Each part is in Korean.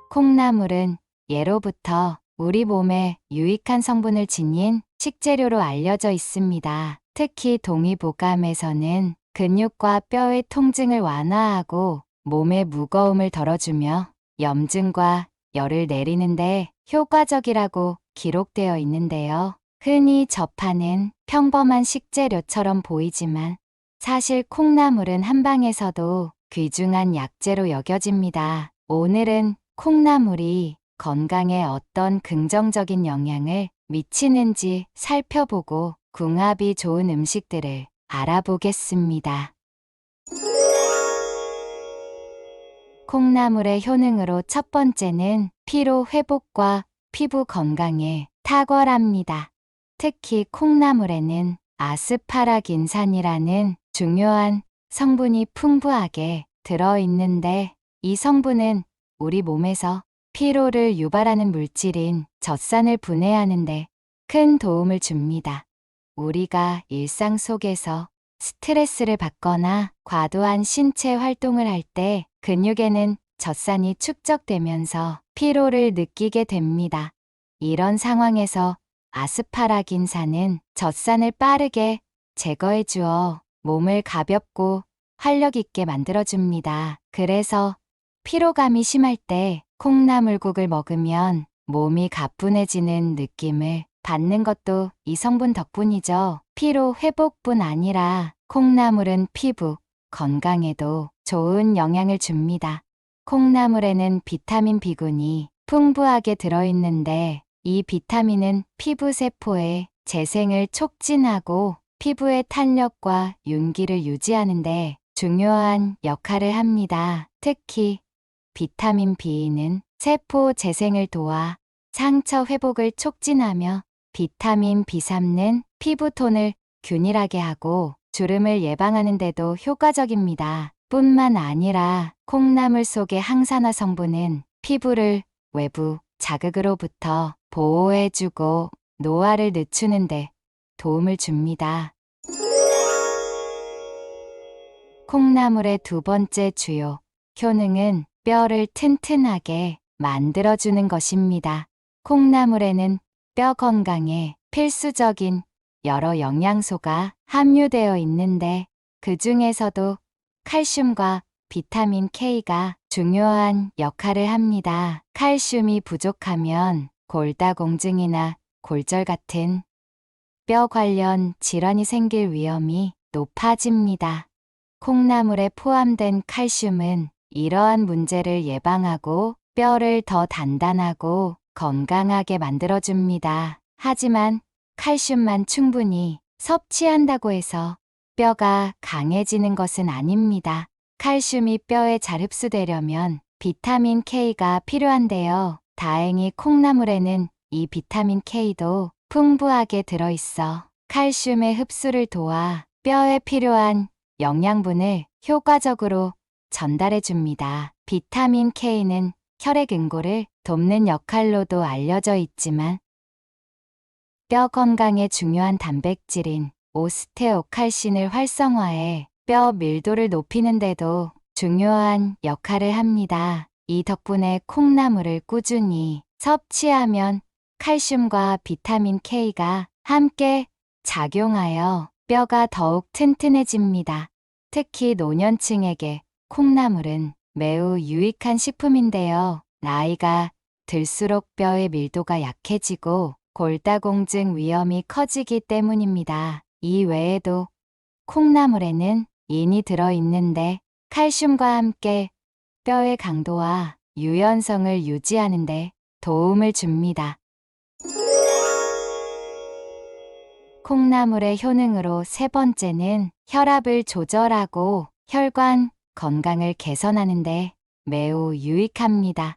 콩나물은 예로부터 우리 몸에 유익한 성분을 지닌 식재료로 알려져 있습니다. 특히 동의보감에서는 근육과 뼈의 통증을 완화하고 몸의 무거움을 덜어주며 염증과 열을 내리는데 효과적이라고 기록되어 있는데요. 흔히 접하는 평범한 식재료처럼 보이지만 사실 콩나물은 한방에서도 귀중한 약재로 여겨집니다. 오늘은 콩나물이 건강에 어떤 긍정적인 영향을 미치는지 살펴보고 궁합이 좋은 음식들을 알아보겠습니다. 콩나물의 효능으로 첫 번째는 피로 회복과 피부 건강에 탁월합니다. 특히 콩나물에는 아스파라긴산이라는 중요한 성분이 풍부하게 들어있는데 이 성분은 우리 몸에서 피로를 유발하는 물질인 젖산을 분해하는데 큰 도움을 줍니다. 우리가 일상 속에서 스트레스를 받거나 과도한 신체 활동을 할 때 근육에는 젖산이 축적되면서 피로를 느끼게 됩니다. 이런 상황에서 아스파라긴산은 젖산을 빠르게 제거해 주어 몸을 가볍고 활력 있게 만들어줍니다. 그래서 피로감이 심할 때 콩나물국을 먹으면 몸이 가뿐해지는 느낌을 받는 것도 이 성분 덕분이죠. 피로 회복뿐 아니라 콩나물은 피부 건강에도 좋은 영향을 줍니다. 콩나물에는 비타민 B군이 풍부하게 들어있는데 이 비타민은 피부 세포의 재생을 촉진하고 피부의 탄력과 윤기를 유지하는 데 중요한 역할을 합니다. 특히 비타민 B는 세포 재생을 도와 상처 회복을 촉진하며 비타민 B3는 피부톤을 균일하게 하고 주름을 예방하는 데도 효과적입니다. 뿐만 아니라 콩나물 속의 항산화 성분은 피부를 외부 자극으로부터 보호해주고 노화를 늦추는 데 도움을 줍니다. 콩나물의 두 번째 주요 효능은 뼈를 튼튼하게 만들어주는 것입니다. 콩나물에는 뼈 건강에 필수적인 여러 영양소가 함유되어 있는데 그 중에서도 칼슘과 비타민 K가 중요한 역할을 합니다. 칼슘이 부족하면 골다공증이나 골절 같은 뼈 관련 질환이 생길 위험이 높아집니다. 콩나물에 포함된 칼슘은 이러한 문제를 예방하고 뼈를 더 단단하고 건강하게 만들어줍니다. 하지만 칼슘만 충분히 섭취한다고 해서 뼈가 강해지는 것은 아닙니다. 칼슘이 뼈에 잘 흡수되려면 비타민 K가 필요한데요. 다행히 콩나물에는 이 비타민 K도 풍부하게 들어있어 칼슘의 흡수를 도와 뼈에 필요한 영양분을 효과적으로 전달해 줍니다. 비타민 K는 혈액 응고를 돕는 역할로도 알려져 있지만 뼈 건강에 중요한 단백질인 오스테오칼신을 활성화해 뼈 밀도를 높이는 데도 중요한 역할을 합니다. 이 덕분에 콩나물을 꾸준히 섭취하면 칼슘과 비타민 K가 함께 작용하여 뼈가 더욱 튼튼해집니다. 특히 노년층에게 콩나물은 매우 유익한 식품인데요. 나이가 들수록 뼈의 밀도가 약해지고 골다공증 위험이 커지기 때문입니다. 이 외에도 콩나물에는 인이 들어있는데 칼슘과 함께 뼈의 강도와 유연성을 유지하는 데 도움을 줍니다. 콩나물의 효능으로 세 번째는 혈압을 조절하고 혈관 건강을 개선하는 데 매우 유익합니다.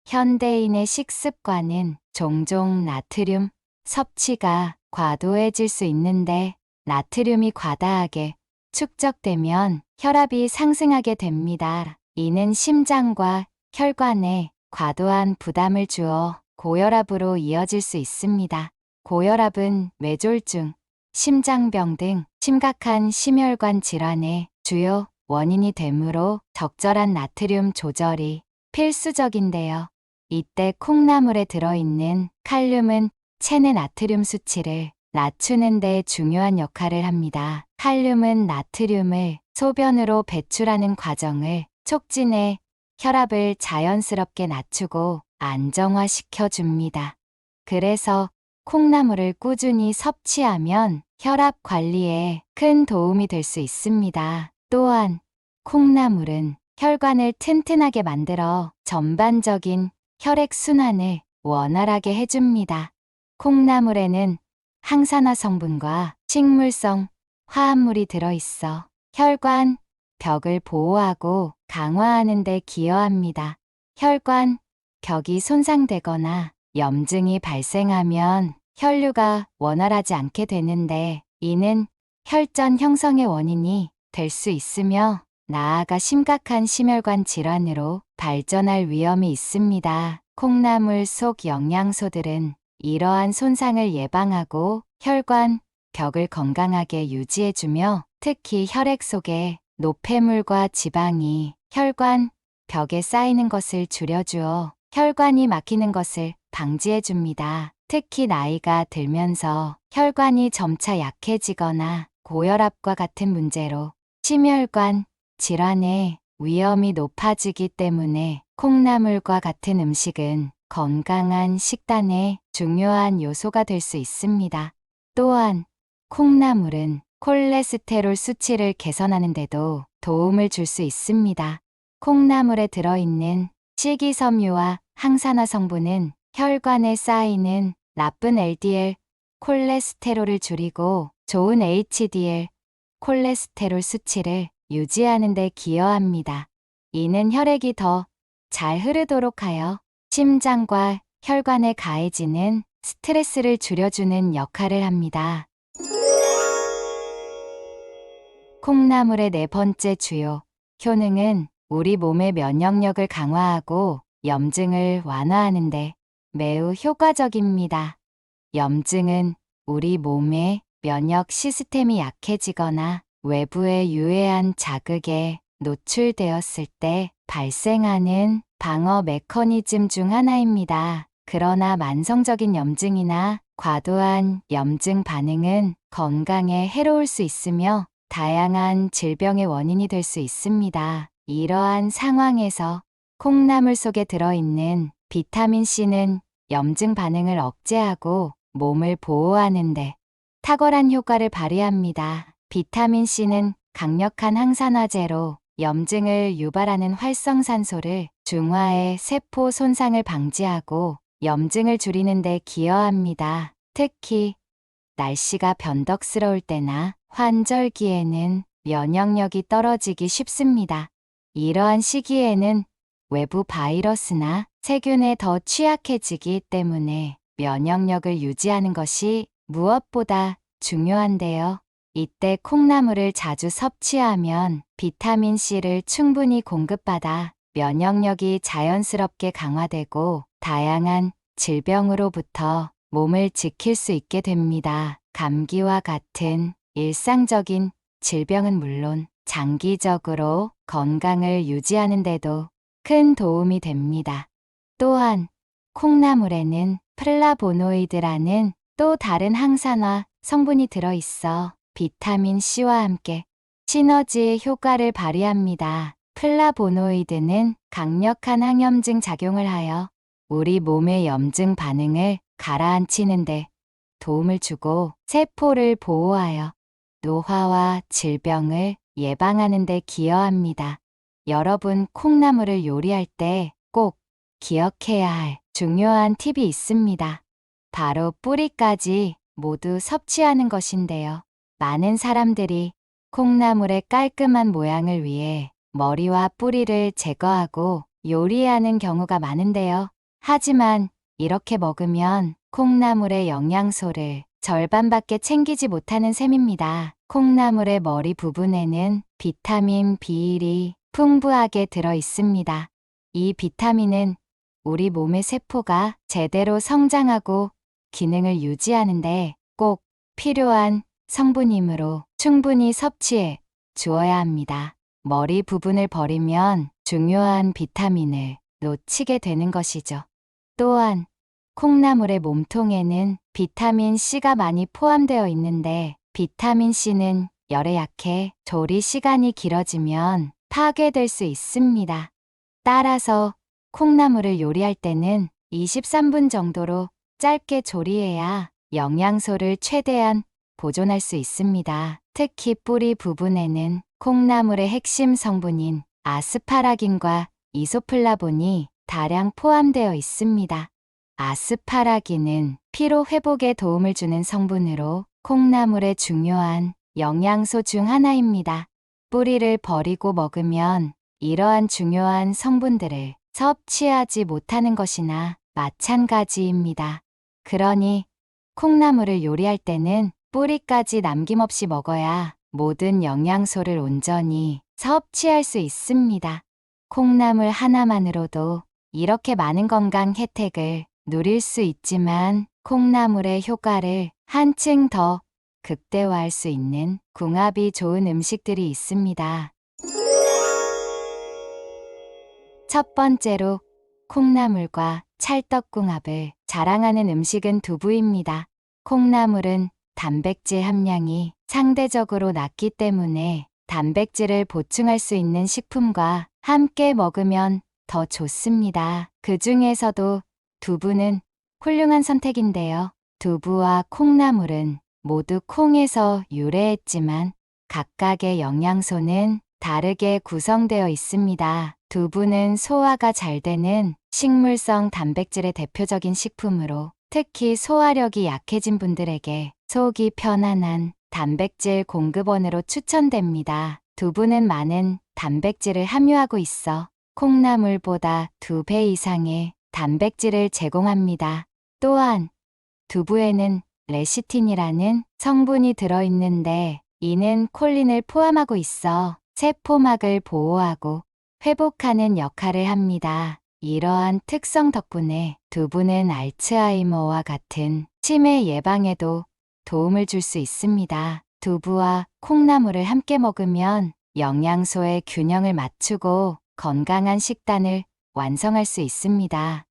현대인의 식습관은 종종 나트륨 섭취가 과도해질 수 있는데 나트륨이 과다하게 축적되면 혈압이 상승하게 됩니다. 이는 심장과 혈관에 과도한 부담을 주어 고혈압으로 이어질 수 있습니다. 고혈압은 뇌졸중, 심장병 등 심각한 심혈관 질환의 주요 원인이 되므로 적절한 나트륨 조절이 필수적인데요. 이때 콩나물에 들어있는 칼륨은 체내 나트륨 수치를 낮추는 데 중요한 역할을 합니다. 칼륨은 나트륨을 소변으로 배출하는 과정을 촉진해 혈압을 자연스럽게 낮추고 안정화시켜 줍니다. 그래서 콩나물을 꾸준히 섭취하면 혈압 관리에 큰 도움이 될 수 있습니다. 또한 콩나물은 혈관을 튼튼하게 만들어 전반적인 혈액순환을 원활하게 해줍니다. 콩나물에는 항산화 성분과 식물성 화합물이 들어있어 혈관 벽을 보호하고 강화하는 데 기여합니다. 혈관 벽이 손상되거나 염증이 발생하면 혈류가 원활하지 않게 되는데 이는 혈전 형성의 원인이 될 수 있으며 나아가 심각한 심혈관 질환으로 발전할 위험이 있습니다. 콩나물 속 영양소들은 이러한 손상을 예방하고 혈관 벽을 건강하게 유지해주며 특히 혈액 속에 노폐물과 지방이 혈관 벽에 쌓이는 것을 줄여주어 혈관이 막히는 것을 방지해줍니다. 특히 나이가 들면서 혈관이 점차 약해지거나 고혈압과 같은 문제로 심혈관 질환의 위험이 높아지기 때문에 콩나물과 같은 음식은 건강한 식단의 중요한 요소가 될 수 있습니다. 또한 콩나물은 콜레스테롤 수치를 개선하는 데도 도움을 줄 수 있습니다. 콩나물에 들어있는 식이섬유와 항산화 성분은 혈관에 쌓이는 나쁜 LDL 콜레스테롤을 줄이고 좋은 HDL 콜레스테롤 수치를 유지하는 데 기여합니다. 이는 혈액이 더 잘 흐르도록 하여 심장과 혈관에 가해지는 스트레스를 줄여주는 역할을 합니다. 콩나물의 네 번째 주요 효능은 우리 몸의 면역력을 강화하고 염증을 완화하는 데 매우 효과적입니다. 염증은 우리 몸의 면역 시스템이 약해지거나 외부의 유해한 자극에 노출되었을 때 발생하는 방어 메커니즘 중 하나입니다. 그러나 만성적인 염증이나 과도한 염증 반응은 건강에 해로울 수 있으며 다양한 질병의 원인이 될 수 있습니다. 이러한 상황에서 콩나물 속에 들어있는 비타민 C는 염증 반응을 억제하고 몸을 보호하는데 탁월한 효과를 발휘합니다. 비타민 C는 강력한 항산화제로 염증을 유발하는 활성산소를 중화해 세포 손상을 방지하고 염증을 줄이는 데 기여합니다. 특히 날씨가 변덕스러울 때나 환절기에는 면역력이 떨어지기 쉽습니다. 이러한 시기에는 외부 바이러스나 세균에 더 취약해지기 때문에 면역력을 유지하는 것이 무엇보다 중요한데요. 이때 콩나물을 자주 섭취하면 비타민 C를 충분히 공급받아 면역력이 자연스럽게 강화되고 다양한 질병으로부터 몸을 지킬 수 있게 됩니다. 감기와 같은 일상적인 질병은 물론 장기적으로 건강을 유지하는 데도 큰 도움이 됩니다. 또한 콩나물에는 플라보노이드라는 또 다른 항산화 성분이 들어있어 비타민 C와 함께 시너지 효과를 발휘합니다. 플라보노이드는 강력한 항염증 작용을 하여 우리 몸의 염증 반응을 가라앉히는 데 도움을 주고 세포를 보호하여 노화와 질병을 예방하는 데 기여합니다. 여러분, 콩나물을 요리할 때 꼭 기억해야 할 중요한 팁이 있습니다. 바로 뿌리까지 모두 섭취하는 것인데요. 많은 사람들이 콩나물의 깔끔한 모양을 위해 머리와 뿌리를 제거하고 요리하는 경우가 많은데요. 하지만 이렇게 먹으면 콩나물의 영양소를 절반밖에 챙기지 못하는 셈입니다. 콩나물의 머리 부분에는 비타민 B1이 풍부하게 들어 있습니다. 이 비타민은 우리 몸의 세포가 제대로 성장하고 기능을 유지하는데 꼭 필요한 성분이므로 충분히 섭취해 주어야 합니다. 머리 부분을 버리면 중요한 비타민을 놓치게 되는 것이죠. 또한 콩나물의 몸통에는 비타민 C가 많이 포함되어 있는데 비타민 C는 열에 약해 조리 시간이 길어지면 파괴될 수 있습니다. 따라서 콩나물을 요리할 때는 23분 정도로 짧게 조리해야 영양소를 최대한 보존할 수 있습니다. 특히 뿌리 부분에는 콩나물의 핵심 성분인 아스파라긴과 이소플라본이 다량 포함되어 있습니다. 아스파라긴은 피로 회복에 도움을 주는 성분으로 콩나물의 중요한 영양소 중 하나입니다. 뿌리를 버리고 먹으면 이러한 중요한 성분들을 섭취하지 못하는 것이나 마찬가지입니다. 그러니 콩나물을 요리할 때는 뿌리까지 남김없이 먹어야 모든 영양소를 온전히 섭취할 수 있습니다. 콩나물 하나만으로도 이렇게 많은 건강 혜택을 누릴 수 있지만 콩나물의 효과를 한층 더 극대화할 수 있는 궁합이 좋은 음식들이 있습니다. 첫 번째로 콩나물과 찰떡궁합을 자랑하는 음식은 두부입니다. 콩나물은 단백질 함량이 상대적으로 낮기 때문에 단백질을 보충할 수 있는 식품과 함께 먹으면 더 좋습니다. 그 중에서도 두부는 훌륭한 선택인데요. 두부와 콩나물은 모두 콩에서 유래했지만 각각의 영양소는 다르게 구성되어 있습니다. 두부는 소화가 잘 되는 식물성 단백질의 대표적인 식품으로 특히 소화력이 약해진 분들에게 속이 편안한 단백질 공급원으로 추천됩니다. 두부는 많은 단백질을 함유하고 있어 콩나물보다 2배 이상의 단백질을 제공합니다. 또한 두부에는 레시틴이라는 성분이 들어있는데 이는 콜린을 포함하고 있어 세포막을 보호하고 회복하는 역할을 합니다. 이러한 특성 덕분에 두부는 알츠하이머와 같은 치매 예방에도 도움을 줄 수 있습니다. 두부와 콩나물을 함께 먹으면 영양소의 균형을 맞추고 건강한 식단을 완성할 수 있습니다.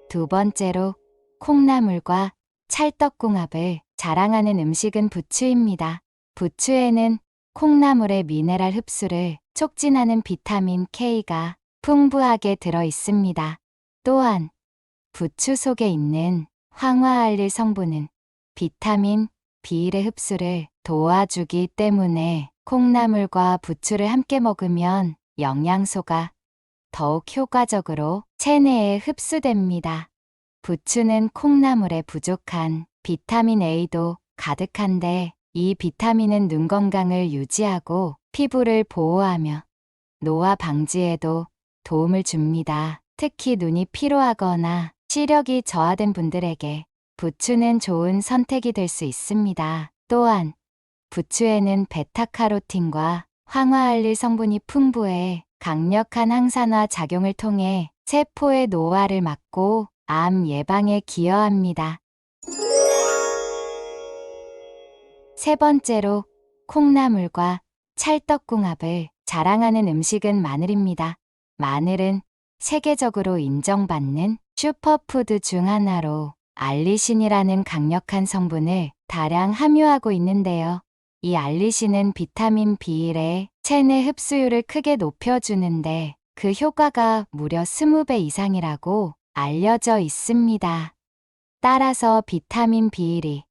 두 번째로 콩나물과 찰떡궁합을 자랑하는 음식은 부추입니다. 부추에는 콩나물의 미네랄 흡수를 촉진하는 비타민 K가 풍부하게 들어 있습니다. 또한 부추 속에 있는 황화알릴 성분은 비타민 B1의 흡수를 도와주기 때문에 콩나물과 부추를 함께 먹으면 영양소가 더욱 효과적으로 체내에 흡수됩니다. 부추는 콩나물에 부족한 비타민 A도 가득한데 이 비타민은 눈 건강을 유지하고 피부를 보호하며 노화 방지에도 도움을 줍니다. 특히 눈이 피로하거나 시력이 저하된 분들에게 부추는 좋은 선택이 될 수 있습니다. 또한 부추에는 베타카로틴과 황화알릴 성분이 풍부해 강력한 항산화 작용을 통해 세포의 노화를 막고 암 예방에 기여합니다. 세 번째로 콩나물과 찰떡궁합을 자랑하는 음식은 마늘입니다. 마늘은 세계적으로 인정받는 슈퍼푸드 중 하나로 알리신이라는 강력한 성분을 다량 함유하고 있는데요. 이 알리신은 비타민 B1의 체내 흡수율을 크게 높여주는데 그 효과가 무려 20배 이상이라고 알려져 있습니다. 따라서 비타민 B1이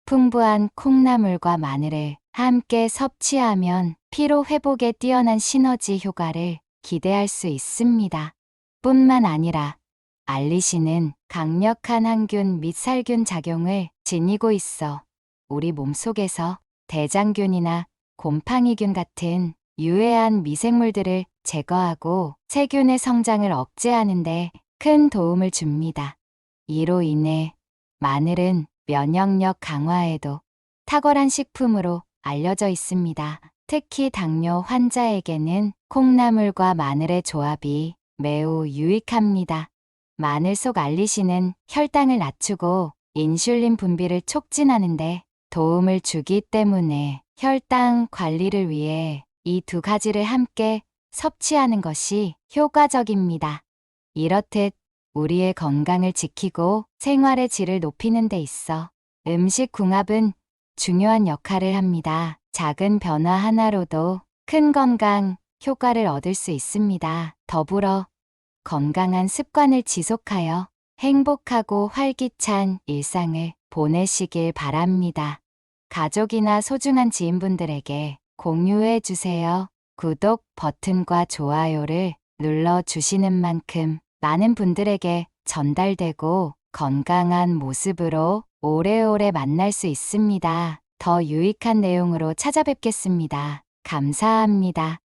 풍부한 콩나물과 마늘을 함께 섭취하면 피로 회복에 뛰어난 시너지 효과를 기대할 수 있습니다. 뿐만 아니라 알리신은 강력한 항균 및 살균 작용을 지니고 있어 우리 몸속에서 대장균이나 곰팡이균 같은 유해한 미생물들을 제거하고 세균의 성장을 억제하는 데 큰 도움을 줍니다. 이로 인해 마늘은 면역력 강화에도 탁월한 식품으로 알려져 있습니다. 특히 당뇨 환자에게는 콩나물과 마늘의 조합이 매우 유익합니다. 마늘 속 알리신은 혈당을 낮추고 인슐린 분비를 촉진하는 데 도움을 주기 때문에 혈당 관리를 위해 이 두 가지를 함께 섭취하는 것이 효과적입니다. 이렇듯 우리의 건강을 지키고 생활의 질을 높이는 데 있어 음식궁합은 중요한 역할을 합니다. 작은 변화 하나로도 큰 건강 효과를 얻을 수 있습니다. 더불어 건강한 습관을 지속하여 행복하고 활기찬 일상을 보내시길 바랍니다. 가족이나 소중한 지인분들에게 공유해 주세요. 구독 버튼과 좋아요를 눌러 주시는 만큼 많은 분들에게 전달되고 건강한 모습으로 오래오래 만날 수 있습니다. 더 유익한 내용으로 찾아뵙겠습니다. 감사합니다.